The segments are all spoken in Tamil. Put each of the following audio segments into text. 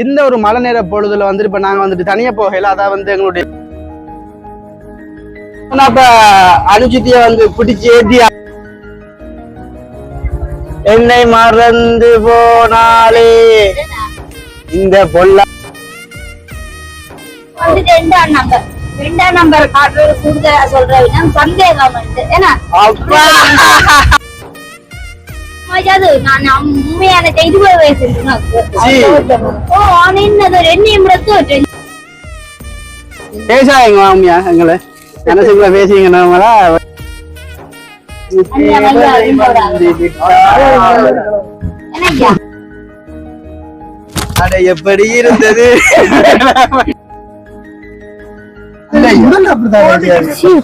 இந்த ஒரு மழை நேர பொழுதுல வந்து இப்ப நாங்க வந்துட்டு தனியா போகல, அதான் வந்து எங்களுடைய இப்ப அனுச்சித்திய வந்து பிடிச்சி ஏத்தி என்னை மறந்து போனாலே இந்த பொல்ல ரெண்டாம் நம்பர் காட்டுறது கூடுதலா சொல்றேன் சந்தேகம் ஏன்னா நான் உண்மையான செய்தி வயசு பேசாங்க மாமியா எங்களை மனசுக்குள்ள பேசிங்க நம்மளா அட எப்படி இருந்தது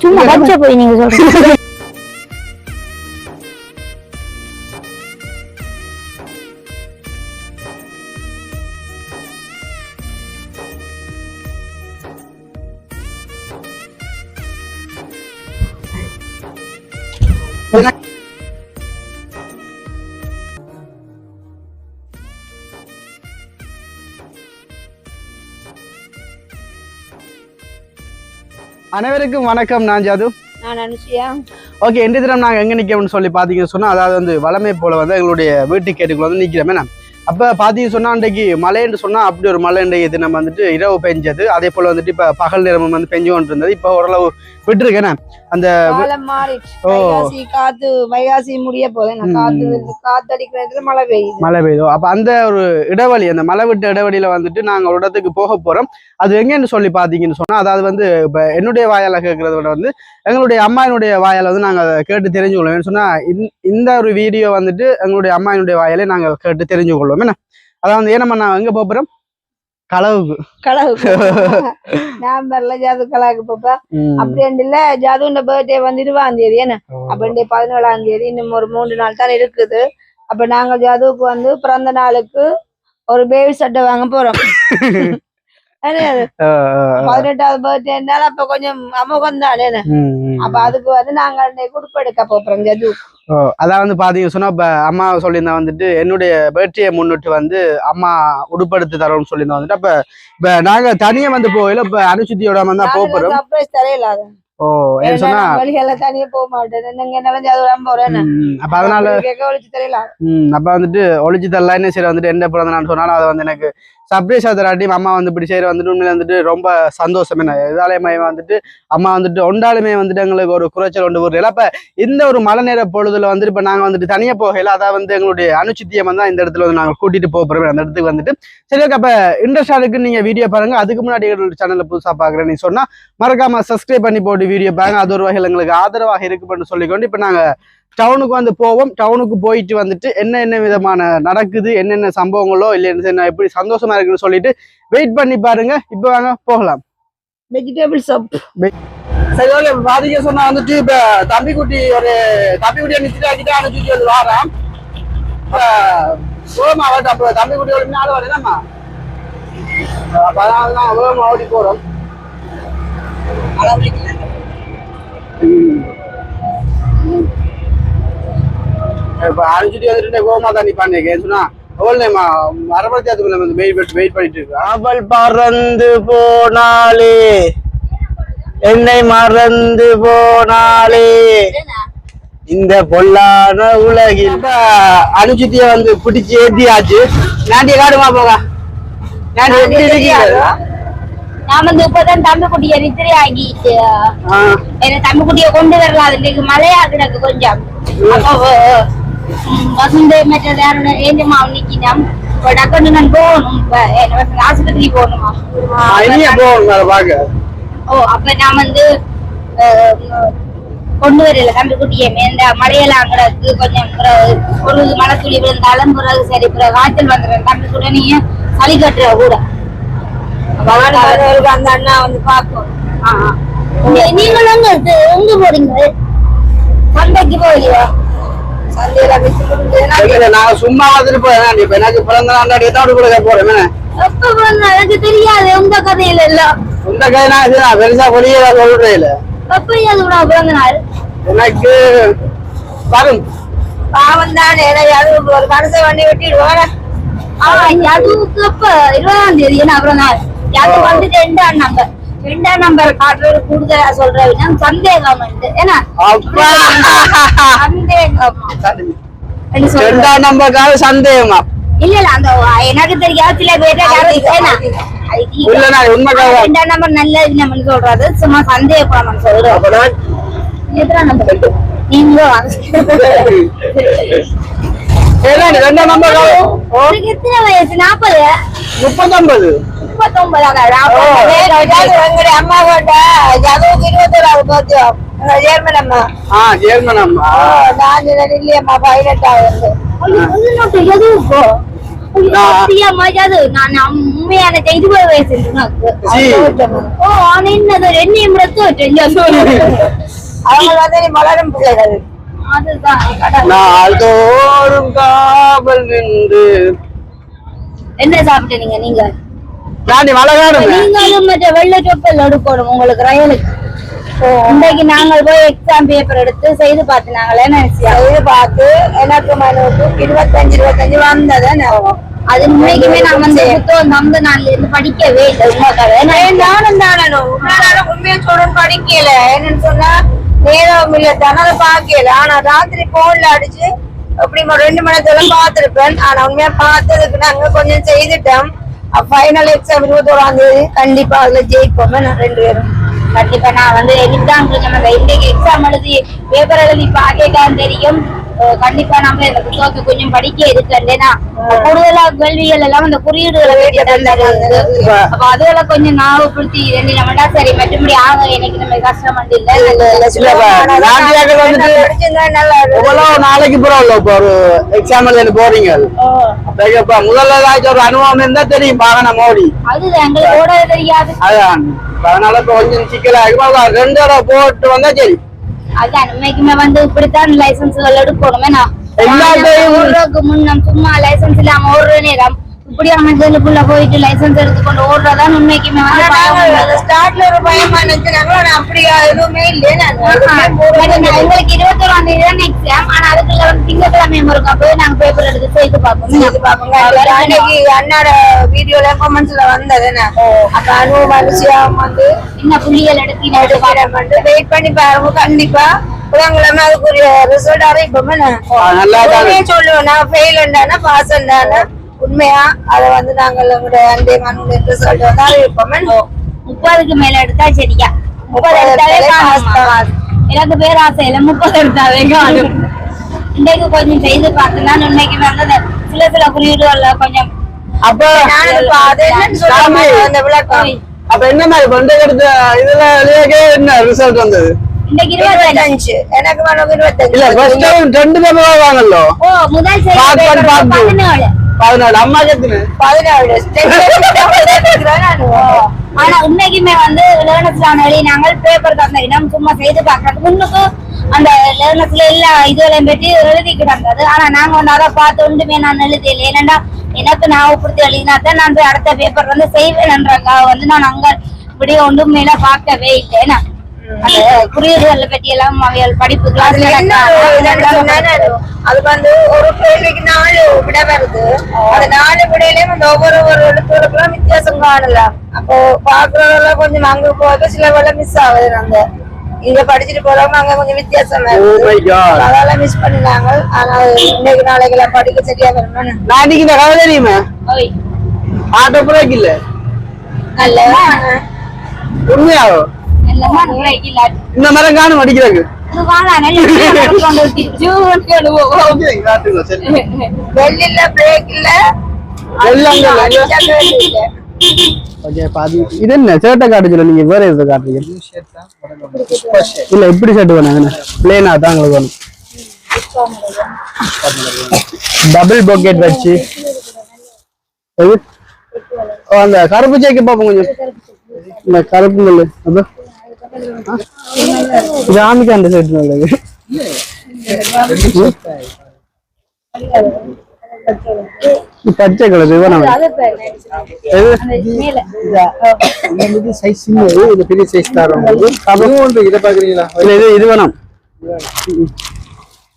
சும்மா பச்சை போய் நீங்க சொல்றீங்க. அனைவருக்கும் வணக்கம். நான் ஜாது. நான் அனுஷியா. ஓகே, இன்றைய தினம் நாங்கள் எங்கே நிற்கணும்னு சொல்லி பார்த்தீங்கன்னு சொன்னால், அதாவது வந்து வளமை போல வந்து எங்களுடைய வீட்டு கேட்டுக்குள்ள வந்து நிற்கிறோம். என்ன அப்போ பார்த்தீங்கன்னு சொன்னால், அன்றைக்கு மழைன்னு சொன்னால் அப்படி ஒரு மழை இன்றைய தினம் வந்துட்டு இரவு பெஞ்சது. அதே போல் வந்துட்டு இப்போ பகல் நேரமும் வந்து பெஞ்சு கொண்டு இருந்தது. இப்போ ஓரளவு விட்டுருக்கேன். அந்த காத்து வைகாசி முடிய போல காத்தடிக்கிற மழை பெய்யுதோ அப்ப அந்த ஒரு இடைவெளி, அந்த மழை விட்டு இடைவெளியில வந்துட்டு நாங்க ஒரு இடத்துக்கு போக போறோம். அது எங்கன்னு சொல்லி பாத்தீங்கன்னு சொன்னா, அதாவது வந்து இப்ப என்னுடைய வாயால கேட்கறத விட வந்து எங்களுடைய அம்மாயினுடைய வாயால வந்து நாங்க கேட்டு தெரிஞ்சு கொள்வோம். சொன்னா இந்த ஒரு வீடியோ வந்துட்டு எங்களுடைய அம்மாயினுடைய வாயாலே நாங்க கேட்டு தெரிஞ்சு கொள்வோம். என்ன அதாவது ஏன்னா நான் எங்க போறோம், களவுக்கு நவம்பர்ல ஜாது கலாவுக்கு போப்பா. அப்படி இல்ல ஜாதுண்ட பர்த்டே வந்து 20ஆம் தேதி. என்ன அப்ப 17ஆம் தேதி இன்னும் ஒரு 3 நாள் தான் இருக்குது. அப்ப நாங்க ஜாதுவுக்கு வந்து பிறந்த நாளுக்கு ஒரு பேபி சட்டை வாங்க போறோம். 18வது பர்த்டேனால அப்ப கொஞ்சம் அமோகம் தானே. அப்ப அதுக்கு வந்து நாங்க குடுப்பெடுக்க போறோம் ஜது. அதான் வந்து பாத்தீங்க சொன்னா, இப்ப அம்மா சொல்லியிருந்தா வந்துட்டு என்னுடைய பர்த்டே முன்னிட்டு வந்து அம்மா உடுப்படுத்து தரோம்னு சொல்லியிருந்தா வந்துட்டு, அப்ப இப்ப நாங்க தனியா வந்து போகல, இப்ப அனுச்சித்தியோட வந்து போறோம். சர்ப்ரைஸ் தரையில சொன்னா வழிகள தனியா போக மாட்டேன். அப்ப அதனால அப்ப வந்துட்டு ஒளிச்சு தரலாம். என்ன சரி வந்துட்டு என்ன பிறந்த நான் சொன்னாலும் அதை வந்து எனக்கு சர்ப்ரைஸ் தராட்டி அம்மா வந்து இப்படி செய்யற வந்துட்டு உண்மையில வந்துட்டு ரொம்ப சந்தோஷம். என்ன எதாலுமே வந்துட்டு அம்மா வந்துட்டு ஒன்றாலுமே வந்துட்டு எங்களுக்கு ஒரு குறைச்சல் கொண்டு வருது. அப்ப இந்த ஒரு மழை நேர பொழுதுல வந்துட்டு இப்ப நாங்க வந்துட்டு தனியா போகல, அதாவது வந்து எங்களுடைய அனுச்சித்தியம் வந்து இந்த இடத்துல வந்து நாங்க கூட்டிட்டு போறோம். அந்த இடத்துக்கு வந்துட்டு சரி ஓகே. அப்ப இன்ட்ரெஸ்டாருக்கு நீங்க வீடியோ பாருங்க. அதுக்கு முன்னாடி சேனல்ல புதுசா பாக்குறேன்னு சொன்னா மறக்காம சப்ஸ்கிரைப் பண்ணி போட்டு வீடியோ பாருங்க. அது ஒரு வகையில் எங்களுக்கு ஆதரவாக இருக்குன்னு சொல்லிக்கொண்டு இப்ப நாங்க டவுனுக்கு வந்து போவோம். டவுனுக்கு போயிட்டு வந்துட்டு என்ன விதமான நடக்குது, என்னென்ன சம்பவங்களோ இல்லை எப்படி சந்தோஷமா இருக்குன்னு சொல்லிட்டு வெயிட் பண்ணி பாருங்க. இப்ப வாங்க போகலாம். வெஜிடபிள் சப் சரி ஓகே. பாதிக்க சொன்னா வந்துட்டு இப்ப தம்பிக்குட்டியை நிச்சயமாக்கிட்டு அனுப்பிச்சு வந்து வாராம். போமா அவட்ட அப்ப தம்பிக்குட்டியோட நாள் வரேன்மா. அதனால தான் வேகமா ஓடி போறோம். இப்ப அனுப்பிச்சுட்டு வந்துட்டு கோமா தான் நிப்பான்னு சொன்னா வெயிட் பண்ணிட்டு இருக்கு. அவள் பறந்து போனாலே என்னை மறந்து போனாலே இந்த பொல்லான உலகில் அனுச்சித்திய வந்து பிடிச்சி ஏத்தியாச்சு. நாண்டிய காடுமா போக எப்படி இருக்கீங்க? நான் வந்து இப்பதான் தம்பிக்குட்டிய நித்திரை ஆகிட்டு தம்பிக்குட்டிய கொண்டு வரலாம். அது மழையா கிடக்கு கொஞ்சம். வசந்த ஏஞ்சமா நிக்கினோம். டக்குன்னு நான் போகணும். ஆஸ்பத்திரி போகணுமா? அப்ப நான் வந்து கொண்டு வரல தம்பிக்குட்டிய. இந்த மழையெல்லாம் கிடக்கு கொஞ்சம். ஒரு மழை துளி விழுந்தாலும் பிறகு சரி பிறகு காய்ச்சல் வந்துடுறேன். தம்பிக்குள்ள நீங்க சளி கட்டுற கூட அந்த அண்ணா வந்து பாப்போம். நீங்களும் எங்க போறீங்க? சந்தைக்கு போகலையா? நான் சும்மா வந்துட்டு போறேன். இப்ப எனக்கு பிறந்த நாள் கூட போறேன். எப்ப பிறந்த எனக்கு தெரியாது. உங்க கதையில இல்ல உங்க கதை நான் பெருசா பொழிய சொல்றேன். இல்ல எப்ப பிறந்த நாள் எனக்கு வரும். பாவம் தானே. ஒரு மனசை வண்டி வெட்டிடுவாங்க. அதுக்கு இப்ப 20ஆம் தேதி அப்புறம் அது வந்து 2ஆம் நம்பர் காட்டுறது கூடுதலா சொல்றேன் சந்தேகம் ஏன்னா ரெண்டாம் நம்பருக்காக சந்தேகமா இல்ல அந்த எனக்கு தெரியாது சில பேர் உண்மைக்காக 2ஆம் நம்பர் நல்லது நம்ம சொல்றது சும்மா சந்தேகப்படாம சொல்றோம் எத்தனை நம்பர் நீங்களும் ரெண்டாம் நம்பர் எத்தனை வயசு 40 39 அம்மா கொண்ட ஜதுவுக்கு 21ஆவது பர்த்டே ஜெர்மன் அம்மா ஜெர்மன் அம்மா நான் இல்லையம்மா 18ஆவது உண்மையான 20 வயசு அவங்க வந்து மலரும் பிள்ளைகள் நாள்தோறும் காவல் நின்று என்ன சாப்பிட்டீங்க நீங்க நீங்களும் மற்ற வெள்ளை தொப்பல் எடுக்கணும் உங்களுக்கு ரயிலுக்கு இன்றைக்கு நாங்கள் போய் எக்ஸாம் பேப்பர் எடுத்து செய்து பார்த்து நாங்களே செய்து பார்த்து எனக்கு மனுவுக்கு 25 வந்தது அது உண்மைக்குமே நான் வந்து புத்தகம் அந்த நாள்ல இருந்து படிக்கவே இல்லை நானும் உண்மையா சொல்றேன் படிக்கல என்னன்னு சொன்னா நேரம் இல்ல தானே பாக்கல ஆனா ராத்திரி போன்ல அடிச்சு அப்படி 2 மணி நேரம் பார்த்திருப்பேன் ஆனா உண்மையா பார்த்ததுக்கு நாங்க கொஞ்சம் செய்துட்டோம் ஃபைனல் எக்ஸாம் 21ஆம் தேதி கண்டிப்பா அதுல ஜெயிப்போம் 2 பேரும் கண்டிப்பா நான் வந்து எக்ஸாம் இன்றைக்கு எக்ஸாம் எழுதி பேப்பர் எழுதி பாக்கலாம் தெரியும் கண்டிப்பா நம்ம இந்த புத்தகத்தை கொஞ்சம் படிக்க இருக்குன்னா கூடுதலா கேள்விகள் எல்லாம் அந்த குறியீடுகளை வேண்டிய அப்ப அதெல்லாம் கொஞ்சம் ஞாபகப்படுத்தி நம்மடா சரி மற்றபடி ஆக எனக்கு நம்ம கஷ்டம் நாளைக்கு ஒரு எக்ஸாம் எழுத போறீங்க முதல்ல ஒரு அனுபவம் இருந்தா தெரியும் பாகன மோடி அது எங்களுக்கு தெரியாது அதான் அதனால கொஞ்சம் சிக்கலாகும் 2 தடவை போட்டு வந்தா சரி அதான் உண்மைக்குமே வந்து இப்படித்தான் லைசன்ஸ்கள் எடுக்கணுமே முன்னம் சும்மா லைசன்ஸ் இல்லாம ஓடுற நேரம் இப்படி அமைச்சருக்குள்ள போயிட்டு லைசன்ஸ் எடுத்துக்கொண்டு ஓடுறதான் உண்மைக்குமே வந்து ஸ்டார்ட்ல ஒரு பயமா நினைச்சாங்களோ அப்படியா எதுவுமே இல்லையே எங்களுக்கு 21ஆம் தேதி தான் எக்ஸாம் ஆனா அதுக்குள்ள வந்து திங்கட்கிழமை இருக்கும் அப்பவே நாங்க பேப்பர் எடுத்து செய்து பார்ப்போம் அன்னைக்கு அண்ணாட வீடியோல கமெண்ட்ஸ்ல வந்தது அப்ப அனுபவம் விஷயம் வந்து இன்னும் புள்ளிகள் எடுத்து வெயிட் பண்ணி பாருங்க கண்டிப்பா புதன்கிழமை அதுக்குரிய ரிசல்ட் அறிவிப்போமே சொல்லுவோம் நான் ஃபெயில் இருந்தானா பாஸ் இருந்தானா உண்மையா அத வந்து நாங்கள் உங்களுடைய அண்டை மாணவ ரிசல்ட் வந்து அறிவிப்போமே 30க்கு மேல எடுத்தா சரியா 30 எடுத்தாலே எனக்கு பேராசை இல்ல 30 எடுத்தாவே காணும் இன்றைக்கு கொஞ்சம் செய்து பார்த்தா உண்மைக்கு வந்து சில குறியீடுகள்ல கொஞ்சம் அப்ப அப்ப என்ன மாதிரி பண்ட எடுத்த இதுல என்ன ரிசல்ட் வந்தது இன்னைக்கு 25 எனக்கு மனோக்கு 25 இல்ல ஃபர்ஸ்ட் டைம் 2 தடவை வாங்கலோ முதல் செய்தி 14 அம்மா கேக்குது 17 ஆனா உண்மைக்குமே வந்து லேர்னர்ஸ்ல எழுதி நாங்கள் பேப்பர் தந்தோம் சும்மா செய்து பார்க்கறது முன்னுக்கு அந்த லேர்னர்ஸ்ல எல்லா இதுகளையும் பற்றி எழுதி கிடந்தது ஆனா நாங்க வந்து அதை பார்த்து ஒன்றுமே நான் எழுதியில்லை ஏன்னா எனக்கு ஞாபகப்படுத்தி எழுதினாத்தான் நான் போய் அடுத்த பேப்பர் வந்து செய்வேன்ன்றக்காக வந்து நான் அங்க இப்படி ஒன்றும் மேல பார்க்கவே இல்லைன்னா அந்த குறியீடுகளை பற்றி எல்லாம் அவைகள் படிப்பு அது வந்து ஒரு கேள்விக்கு 4 விட வருது அது 4 விடையிலயும் அந்த ஒவ்வொரு எழுத்துக்களுக்கும் வித்தியாசம் காணலாம் அப்போ பாக்குறதெல்லாம் கொஞ்சம் அங்க போக சில வேலை மிஸ் ஆகுது நாங்க இங்க படிச்சுட்டு போறவங்க அங்க கொஞ்சம் வித்தியாசம் அதெல்லாம் மிஸ் பண்ணினாங்க ஆனா இன்னைக்கு நாளைக்கு படிக்க சரியா வரணும் நாளைக்கு இந்த கதை தெரியுமா ஆட்டோ பிரேக் இல்ல நல்ல உண்மையாவோ இந்த மரம் காணும் அடிக்கிறாங்க வெள்ளில பிரேக் இல்ல இது என்ன ஷர்ட்டை காட்டுச்சு நீங்க வேற எதை காட்டுறீங்க இல்ல எப்படி ஷர்ட் வேணாங்க பிளேனா தான் உங்களுக்கு வேணும் டபுள் பாக்கெட் வச்சு அந்த கருப்பு சேக்கு பாப்போம் கொஞ்சம் இந்த கருப்பு நெல் அப்ப ஜாமிக்கு அந்த ஷர்ட் நல்லது பச்சை கலர் வேணாம் இது சைஸ் இது பெரிய சைஸ் தரோம் அது இத பாக்குறீங்களா இல்ல இது வேணாம்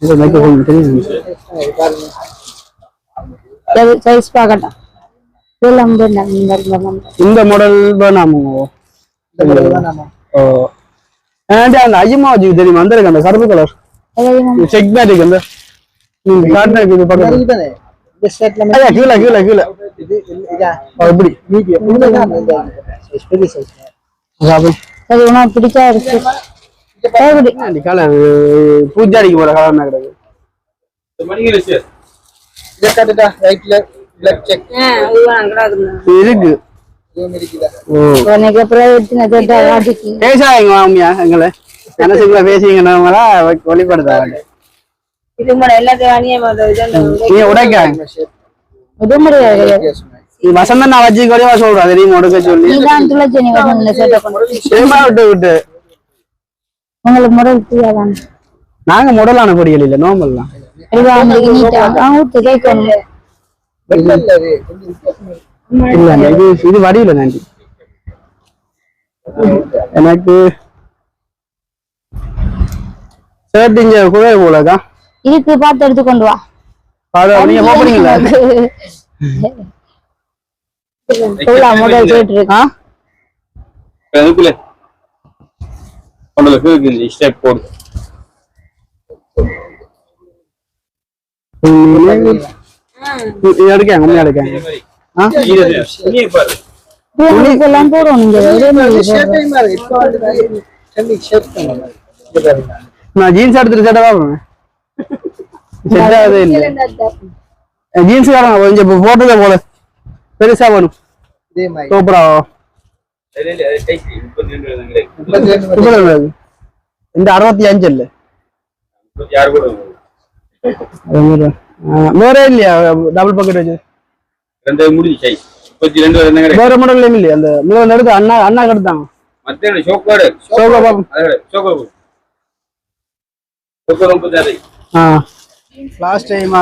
இது மைக்ரோஃபோன் தெரியுது சைஸ் பார்க்கட்டும் இந்த மாடல் வேணாமோ ஓ அந்த ஐயமா வச்சு தெரியுமா அந்த இருக்கு அந்த கருப்பு கலர் செக் மேட்டிக் அந்த காட்டுறதுக்கு இது பக்கத்துல கீழே கீழே கீழே எப்படி பிடிச்சா இருக்கு கலர் பூஜாடிக்கு போற கலர் கிடையாது இருக்கு பேசாதீங்க மாமியா எங்களை மனசுக்குள்ள பேசிங்கன்னா வெளிப்படுத்தாங்க நீங்க உடைக்காங்க வசந்தன் நான் வச்சு கொடிவா சொல்றேன் தெரியுமா உடுக்க சொல்லி விட்டு விட்டு உங்களுக்கு முடல் புரியாதான் நாங்க முடலான பொடிகள் இல்ல நோம்பல் தான் இல்ல இது வடிவில நன்றி எனக்கு ஷர்ட் இங்க குறைய போலக்கா இதுக்கு பார்த்து எடுத்து கொண்டு வா நீங்க போறீங்களா முடல் கேட்டு இருக்கா எடுக்காங்க உண்மையா எடுக்காங்க நான் ஜீன்ஸ் எடுத்துட்டு சேட்டா பாப்பேன் செட்டாதே இல்ல ஜீன்ஸ் காரங்க கொஞ்சம் போட்டதே போல பெருசா வேணும் சூப்பரா இந்த 65 இல்ல வேற இல்லையா டபுள் பாக்கெட் வச்சு வேற மாடல் இல்லையா அந்த முதல்ல எடுத்து அண்ணா எடுத்தாங்க லாஸ்ட் டைம்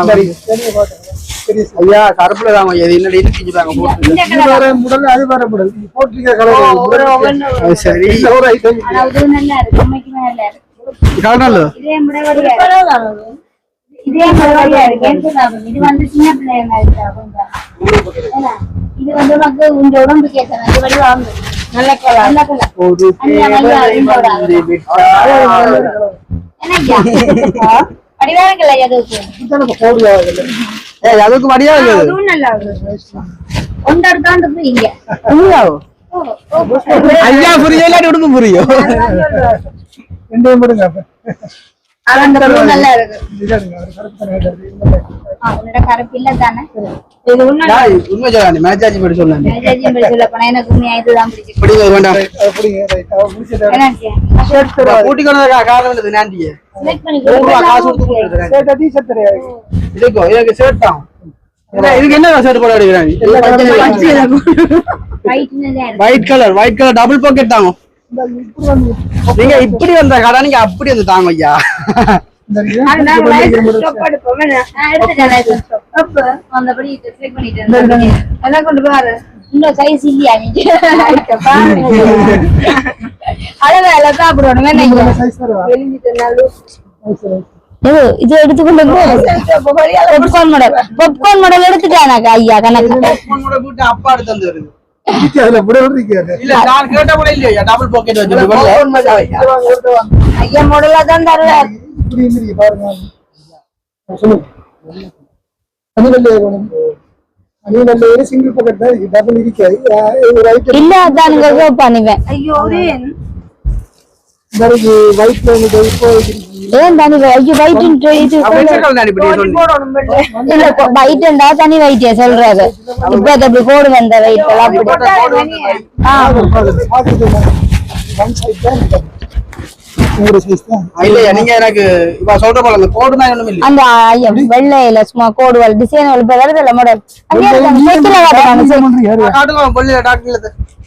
ஐயா கருப்புல தான் இது என்னடி இடிச்சுட்டாங்க முடல் அது வேற முடல் போட்டிருக்க கலர் சரி காரணம் இதே மாதிரியா இருக்கு இது வந்து சின்ன பிள்ளைங்க இது வந்து உனக்கு உங்க உடம்பு கேட்கறேன் இது வடி வாங்க நல்ல கலர் நல்ல கலர் அதுக்கு வடியா இங்க ஐயா புரியல உடம்பு புரியும் நல்லா இருக்கு கருப்பு இல்ல தானே இது உண்மை சொல்லாண்டி மேட்சாஜி படி சொன்னாங்க எனக்கு உண்மையா இதுதான் காரணம் இல்லது நாண்டிய காசு இதுக்கு எனக்கு ஷர்ட் தான் இதுக்கு என்ன ஷர்ட் போட எடுக்கிறாங்க ஒயிட் கலர் டபுள் பாக்கெட் தாங்க நீங்க இப்படி வந்த கடை நீங்க அப்படி வந்து தாங்க ஐயா இது எடுத்துக்கொண்டு பாப்கார்ன் மாடல் எடுத்துட்டானாக்கா ஐயா கணக்கு அப்பா எடுத்து வந்து வருது இல்ல நான் கேட்ட கூட இல்லையா டபுள் பாக்கெட் வச்சிருக்கோம் ஐயா மாடலா தான் தருவார் சிங்கிள் பாக்கெட் தான் டபுள் இருக்காது இல்ல அதான் பண்ணுவேன் ஐயோ ஒயிட் ஏன் தனி ஐயோ ஒயிட் இது இல்ல ஒயிட்ண்டா தனி ஒயிட்டே சொல்றாரு இப்ப அப்படி போடுங்க அந்த ஒயிட் எல்லாம் நீங்க எனக்கு இப்ப சொல்ற போல அந்த கோடு மாதிரி ஒண்ணும் இல்ல அந்த வெள்ளையில சும்மா கோடுவல் டிசைன் இப்ப வருது இல்ல மாடல்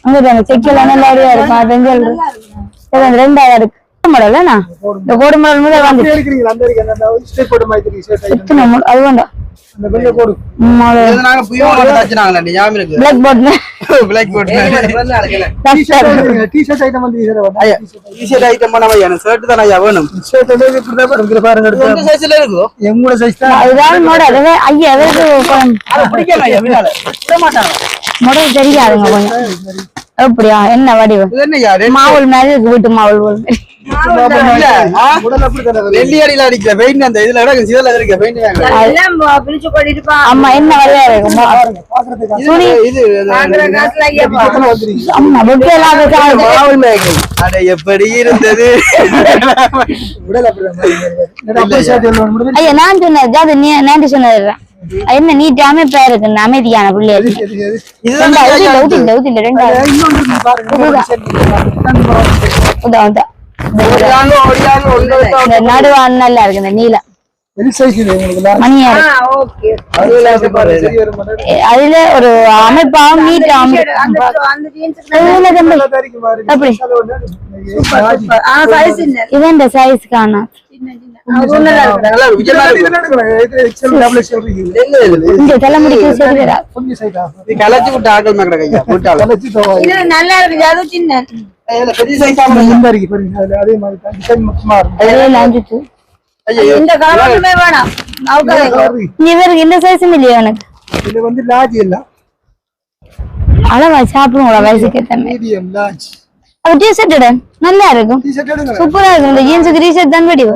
அங்க செக்கில நல்லா இருக்கும் பெஞ்சல் ரெண்டாயிரம் இருக்கு மாடல் இந்த கோடு மாடல் முதல் வந்து அது வேண்டாம் முதல் தெரியாதுங்க கொஞ்சம். அப்படியா? என்ன வடிவம்? இது என்ன யாரு மாவுள் மாதிரி இருக்கு, வீட்டு மாவுள் போல். இல்ல உடல் அப்படி தானே வெள்ளி அடியில அடிக்கிற பெயிண்ட் அந்த இதுல கிடக்கு சிதல இருக்க பெயிண்ட் எல்லாம் பிரிச்சு கொட்டிருப்பான். அம்மா என்ன வழியா இருக்கும் இது காசுல ஐயாப்பா. அம்மா வெட்டி எல்லாம் வச்சு மாவுல் மேகை அட எப்படி இருந்தது உடல் அப்படி ஐயா நான் சொன்னது அது நேற்று சொன்னது என்ன நீட் அமைப்பா இருக்கு அமைதியான பிள்ளைகள். நடுவான் நல்லா இருக்கு இந்த நீளம் மணியா இருக்கு. அதுல ஒரு அமைப்பாவும் நீட் இது இந்த சைஸ் காணா தலைமுடிக்கு கலச்சி விட்டு ஆக்கள் மேக்கட கையா விட்டால நல்லா இருக்கு. அது சின்ன பெரிய சைஸ் இந்த காலமே வேணாம். இவருக்கு இந்த சைஸும் இல்லையா எனக்கு இது வந்து லார்ஜ் இல்ல அளவா சாப்பிடுங்களா வயசுக்கு ஏத்த மாதிரி. மீடியம் லார்ஜ் அது டிஷர்ட் நல்லா இருக்கும், டி-ஷர்ட் எடுங்க சூப்பரா இருக்கும். இந்த ஜீன்ஸுக்கு டிஷர்ட் தான் வெடிவு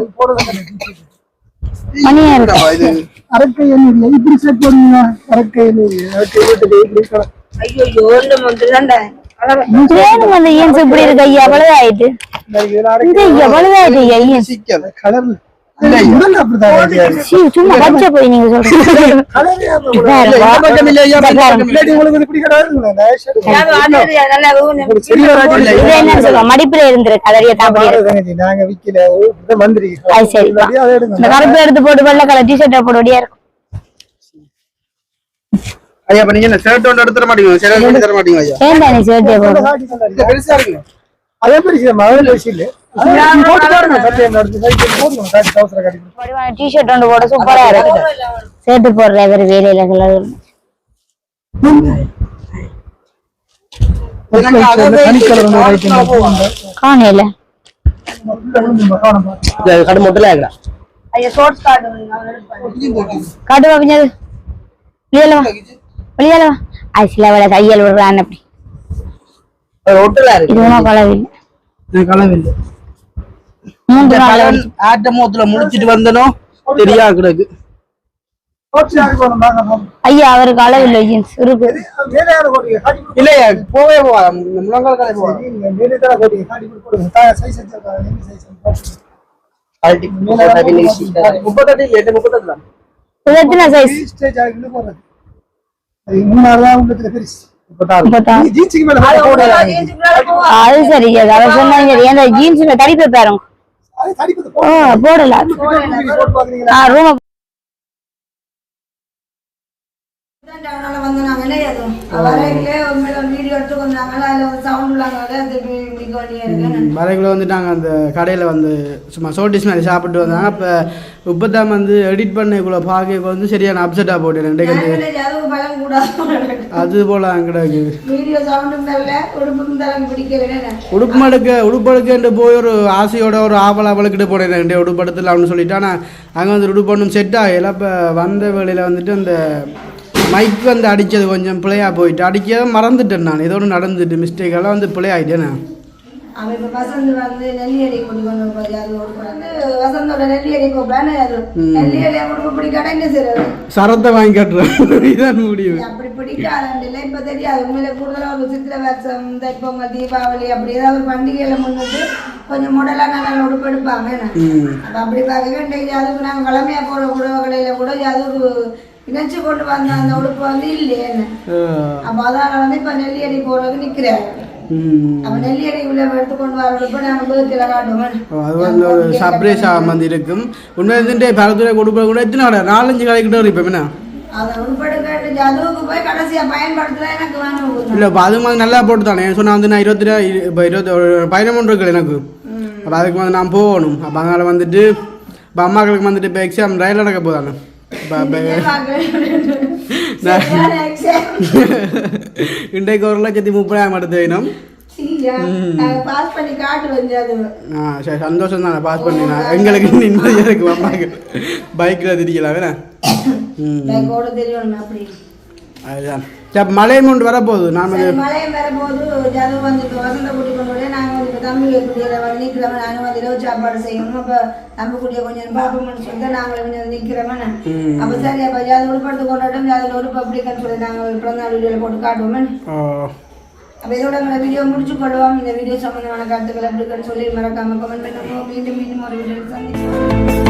மணியா இருக்கு. அரக்கை என்ன இப்படி செட் பண்ணுங்க அரக்கை அரக்கை வீட்டுக்கு இப்படி ஐயோ ஒண்ணு மட்டும்தான்டா. வேணும் அந்த ஜீன்ஸ் இப்படி இருக்கு ஐயா, அவ்வளவு ஆயிட்டு இந்த எவ்வளவு ஆயிட்டு ஐயா ஜீன்ஸ் கலர்ல உடல் அப்படிதான் சும்மா பச்சை போய் நீங்க சொல்றீங்க. மடிப்புல இருந்துரு கலரிய நாங்க விக்கல மந்திரி சரி இந்த கருப்பு எடுத்து போட்டு வெள்ளை கலர் டிஷர்ட் போடுவடியா இருக்கும். ஐயா அப்ப நீங்க ஷர்ட் ஒன்று எடுத்துற மாட்டீங்க, ஷர்ட் ஒன்று தர மாட்டீங்க ஐயா. ஏன்டா நீ ஷர்ட் போடு பெருசா இருக்கு அதே மாதிரி மழை விஷயம் டிஷர்ட் ஒன்று போட சூப்பரா இருக்கு. ஷர்ட் போடுற இவர் வேலையில கலர் காணையில கடு மொட்டல ஆகலாம் ஐயா ஷார்ட்ஸ் கார்டு காட்டுவா பிஞ்சது வெளியலவா வெளியலவா ஐசில அவளை கையல் விடுறான். அப்படி ஒட்டலா இருக்கு. இது ஒன்றும் கலவில்லை கலவில்லை. 3 நாள் ஆட்டமோத்துல முடிச்சிட்டு வந்தனோ தெரியா கிடக்கு. ஐயா அவருக்கு அளவில்லை ஜீன்ஸ் இருக்கு. இல்லையா போவே போவா முழங்கால் கடை போவா எத்தனை சைஸ்? 36 அது சரி அதை சொன்னாங்க. ஏன்னா ஜீன்ஸ்ல தடிப்பை பாருங்க போடல ரூம் வந்து நாங்க வரையிலே வீடியோ எடுத்து வந்தாங்களா அதுல ஒரு சவுண்ட் வரைக்குள்ள வந்துட்டாங்க. அந்த கடையில் வந்து சும்மா சோட்டிஸ் மாதிரி சாப்பிட்டு வந்தாங்க. அப்போ இப்போதான் வந்து எடிட் பண்ணக்குள்ள பார்க்க வந்து சரியான அப்செட்டாக போட்டேன். அது போல கிடக்கு உடுப்படுக்க போய் ஒரு ஆசையோட ஒரு ஆவலுக்கிட்ட போனேன் உடுப்படுத்தல அப்படின்னு சொல்லிட்டு. ஆனால் அங்கே வந்து உடுப்பண்ணும் செட் ஆகல. இப்போ வந்த வேலையில் வந்துட்டு அந்த மைக் வந்து அடித்தது கொஞ்சம் பிள்ளையாக போயிட்டு அடிக்க மறந்துட்டேன். நான் ஏதோ ஒன்று நடந்துட்டு மிஸ்டேக்கெல்லாம் வந்து பிள்ளையாயிட்டேன். அவன் இப்ப வசந்த் வந்து நெல்லியடி கொண்டு போய் அது வந்து வசந்தோட நெல்லியடி கூப்பிடான்னு நெல்லியடியை கொடுக்க பிடிக்காட்டா என்ன செய்யறது சரத்தை வாங்கி கட்டுறேன் இதான் முடியும். அப்படி பிடிக்காது இல்லை இப்ப தெரியாது. உண்மையில கூடுதலா ஒரு சித்திரை வருஷம் தைப்பொங்கல் தீபாவளி அப்படி ஏதாவது ஒரு பண்டிகையில முன்னிட்டு கொஞ்சம் முடலா நல்லா உடுப்பு எடுப்பாங்க. அப்ப அப்படி பார்க்கவே இன்றைக்கு அதுக்கு நாங்கள் கிழமையா போற உணவு கடையில கூட அதுக்கு இணைச்சு கொண்டு வந்த அந்த உடுப்பு வந்து இல்லையே. அப்ப அதனால வந்து இப்ப நெல்லியடி போறதுக்கு நிக்கிறாரு. அது வந்து ஒரு சர்ப்ரைஸாக வந்து இருக்கும். உண்மையிலே பலத்துறை கொடுப்ப கூட எத்தனை கடை 4-5 கடைக்கிட்ட இருப்பேன் என்ன இல்லை. இப்போ அது மாதிரி நல்லா போட்டு தானே சொன்னால் வந்து நான் 13 இருக்குல்ல எனக்கு. அப்போ அதுக்கு வந்து நான் போகணும். அப்போ அதனால் வந்துட்டு இப்போ அம்மாக்களுக்கு வந்துட்டு இப்போ எக்ஸாம் ரயில் நடக்க போதானே. இன்றைக்கு 1,30,000 எடுத்து வேணும். சரி சந்தோஷம் தானே பாஸ் பண்ணினா எங்களுக்கு நிம்மதியாக இருக்கு. அம்மாக்கு பைக்கில் திரிக்கலாம் வேணா. அதுதான் சரி மழையும் கொண்டு வரப்போகுது நான் சரி, மழையும் வரும்போது ஜாது வந்து இப்போ வசந்த கூட்டி கொண்டு வரையா நாங்கள் வந்து இப்போ தம்பி குட்டியில் வந்து நிற்கிறவன் நானும் வந்து இரவு சாப்பாடு செய்யணும் அப்போ தம்பி குட்டியை கொஞ்சம் பார்ப்போம்னு சொல்லிட்டு நாங்கள் கொஞ்சம் நிற்கிறவன் அப்போ சரி அப்போ ஜாது உடுப்படுத்து கொண்டாட்டம் ஜாதில் உடுப்பு அப்படின்னு சொல்லி நாங்கள் பிறந்தநாள் வீடியோவில் போட்டு காட்டுவோமே. அப்போ இதோட எங்களை வீடியோ முடிச்சு கொள்வோம். இந்த வீடியோ சம்பந்தமான கருத்துக்கள் எப்படின்னு சொல்லி மறக்காம கமெண்ட் பண்ணுவோம். மீண்டும் மீண்டும் ஒரு வீடியோ சந்திப்போம்.